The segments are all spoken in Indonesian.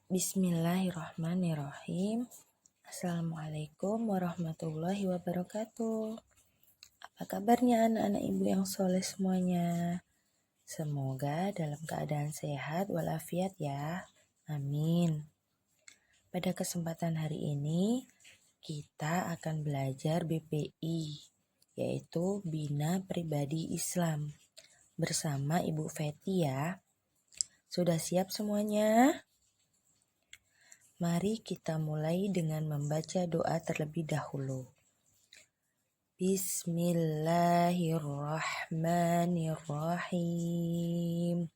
Bismillahirrahmanirrahim. Assalamualaikum warahmatullahi wabarakatuh. Apa kabarnya anak-anak ibu yang soleh semuanya? Semoga dalam keadaan sehat walafiat ya. Amin. Pada kesempatan hari ini kita akan belajar BPI, yaitu Bina Pribadi Islam, bersama Ibu Feti ya. Sudah siap semuanya? Mari kita mulai dengan membaca doa terlebih dahulu. Bismillahirrahmanirrahim.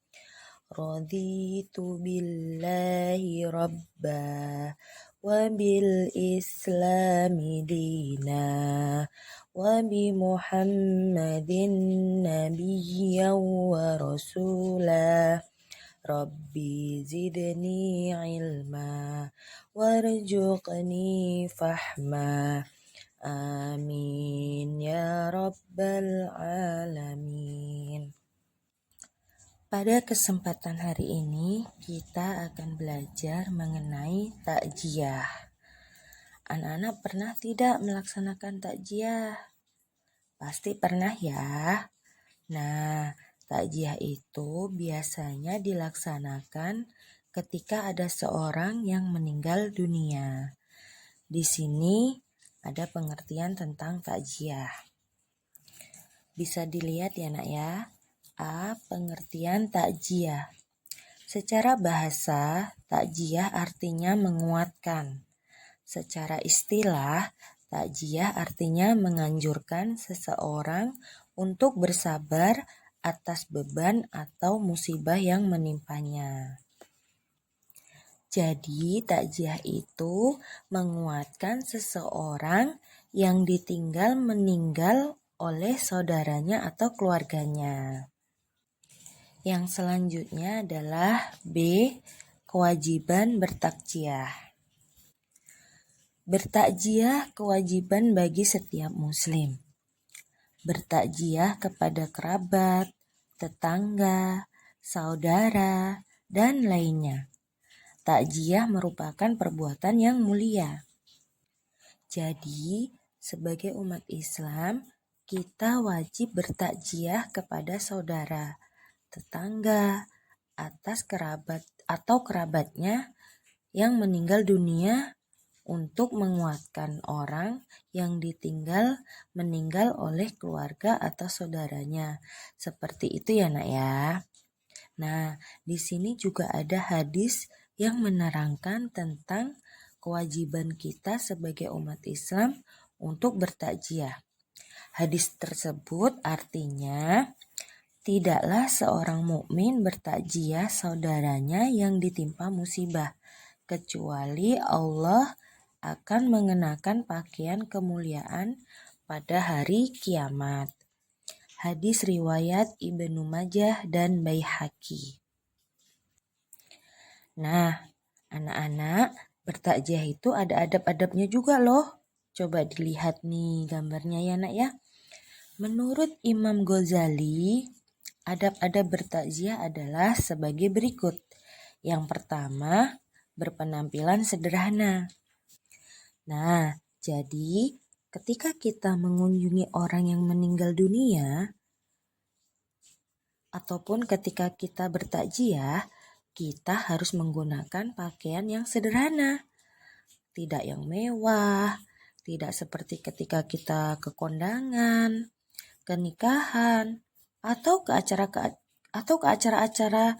Raditu billahi rabba wa bil islami dina wa bi Muhammadin nabiyyan wa rasulah. Rabbi zidni ilma warzuqni fahma. Amin ya rabbal alamin. Pada kesempatan hari ini kita akan belajar mengenai takjiah. Anak-anak pernah tidak melaksanakan takjiah? Pasti pernah ya. Nah, takjiah itu biasanya dilaksanakan ketika ada seorang yang meninggal dunia. Di sini ada pengertian tentang takjiah. Bisa dilihat ya nak ya. A. Pengertian takjiah. Secara bahasa, takjiah artinya menguatkan. Secara istilah, takjiah artinya menganjurkan seseorang untuk bersabar atas beban atau musibah yang menimpanya. Jadi, takjiah itu menguatkan seseorang yang ditinggal meninggal oleh saudaranya atau keluarganya. Yang selanjutnya adalah B. Kewajiban bertakjiah. Bertakjiah kewajiban bagi setiap muslim. Bertakjiah kepada kerabat, tetangga, saudara, dan lainnya. Takjiah merupakan perbuatan yang mulia. Jadi, sebagai umat Islam, kita wajib bertakjiah kepada saudara, tetangga, atas kerabat atau kerabatnya yang meninggal dunia untuk menguatkan orang yang ditinggal meninggal oleh keluarga atau saudaranya. Seperti itu ya nak ya. Nah, di sini juga ada hadis yang menerangkan tentang kewajiban kita sebagai umat Islam untuk bertakjiah. Hadis tersebut artinya, tidaklah seorang mukmin bertakjiah saudaranya yang ditimpa musibah, kecuali Allah akan mengenakan pakaian kemuliaan pada hari kiamat. Hadis riwayat Ibnu Majah dan Baihaqi. Nah, anak-anak, bertakjiah itu ada adab-adabnya juga loh. Coba dilihat nih gambarnya ya nak ya. Menurut Imam Ghazali, adab-adab bertakziah adalah sebagai berikut. Yang pertama, berpenampilan sederhana. Nah, jadi ketika kita mengunjungi orang yang meninggal dunia, ataupun ketika kita bertakziah, kita harus menggunakan pakaian yang sederhana. Tidak yang mewah, tidak seperti ketika kita ke kondangan, ke nikahan, atau ke acara-acara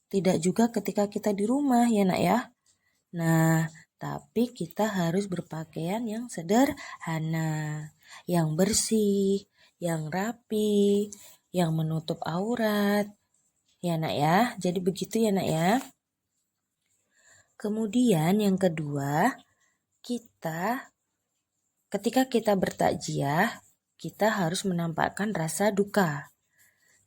tidak juga ketika kita di rumah ya nak ya. Nah, tapi kita harus berpakaian yang sederhana, yang bersih, yang rapi, yang menutup aurat. Ya nak ya, jadi begitu ya nak ya. Kemudian yang kedua, ketika kita bertakziah, kita harus menampakkan rasa duka.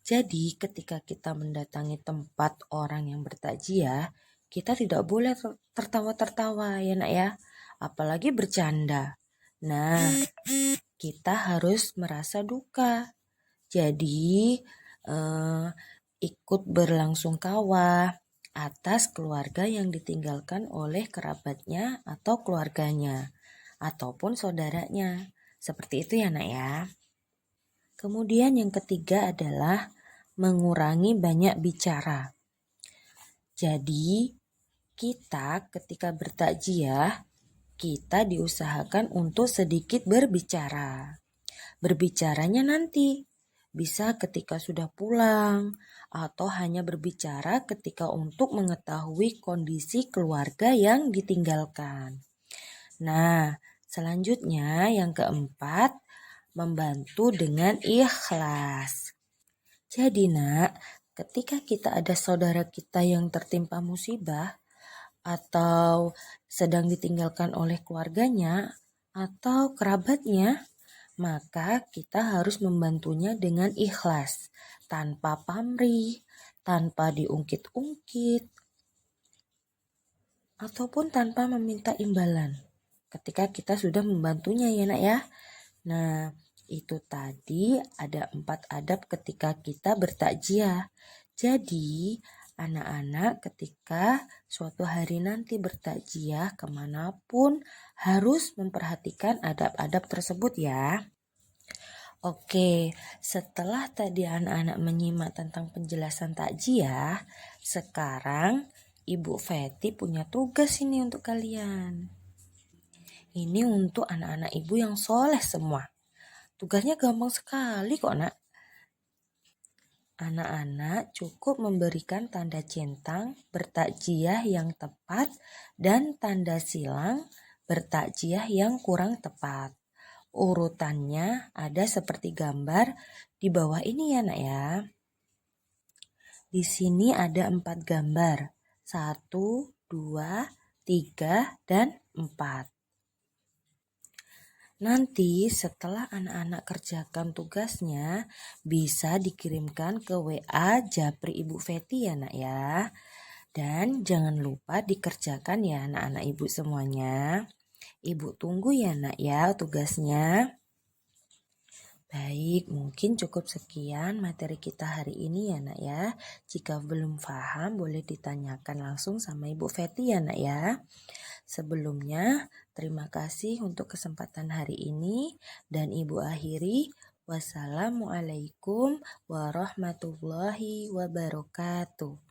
Jadi ketika kita mendatangi tempat orang yang bertakziah, kita tidak boleh tertawa-tertawa ya nak ya, apalagi bercanda. Nah, kita harus merasa duka. Jadi ikut berlangsungkawa atas keluarga yang ditinggalkan oleh kerabatnya atau keluarganya, ataupun saudaranya. Seperti itu ya nak ya. Kemudian yang ketiga adalah mengurangi banyak bicara. Jadi kita ketika bertakziah, kita diusahakan untuk sedikit berbicara. Berbicaranya nanti bisa ketika sudah pulang atau hanya berbicara ketika untuk mengetahui kondisi keluarga yang ditinggalkan. Nah, selanjutnya yang keempat, membantu dengan ikhlas. Jadi nak, ketika kita ada saudara kita yang tertimpa musibah atau sedang ditinggalkan oleh keluarganya atau kerabatnya, maka kita harus membantunya dengan ikhlas, tanpa pamrih, tanpa diungkit-ungkit, ataupun tanpa meminta imbalan ketika kita sudah membantunya ya nak ya. Nah, itu tadi ada 4 adab ketika kita bertakziah. Jadi, anak-anak ketika suatu hari nanti bertakziah kemanapun harus memperhatikan adab-adab tersebut ya. Oke, setelah tadi anak-anak menyimak tentang penjelasan takziah, sekarang Ibu Feti punya tugas ini untuk kalian. Ini untuk anak-anak ibu yang soleh semua. Tugasnya gampang sekali kok nak. Anak-anak cukup memberikan tanda centang bertakziah yang tepat dan tanda silang bertakziah yang kurang tepat. Urutannya ada seperti gambar di bawah ini ya nak ya. Di sini ada 4 gambar. 1, 2, 3, dan 4. Nanti setelah anak-anak kerjakan tugasnya bisa dikirimkan ke WA Japri Ibu Feti ya nak ya. Dan jangan lupa dikerjakan ya anak-anak ibu semuanya. Ibu tunggu ya nak ya tugasnya. Baik, mungkin cukup sekian materi kita hari ini ya nak ya. Jika belum paham boleh ditanyakan langsung sama Ibu Feti ya nak ya. Sebelumnya, terima kasih untuk kesempatan hari ini dan Ibu akhiri. Wassalamualaikum warahmatullahi wabarakatuh.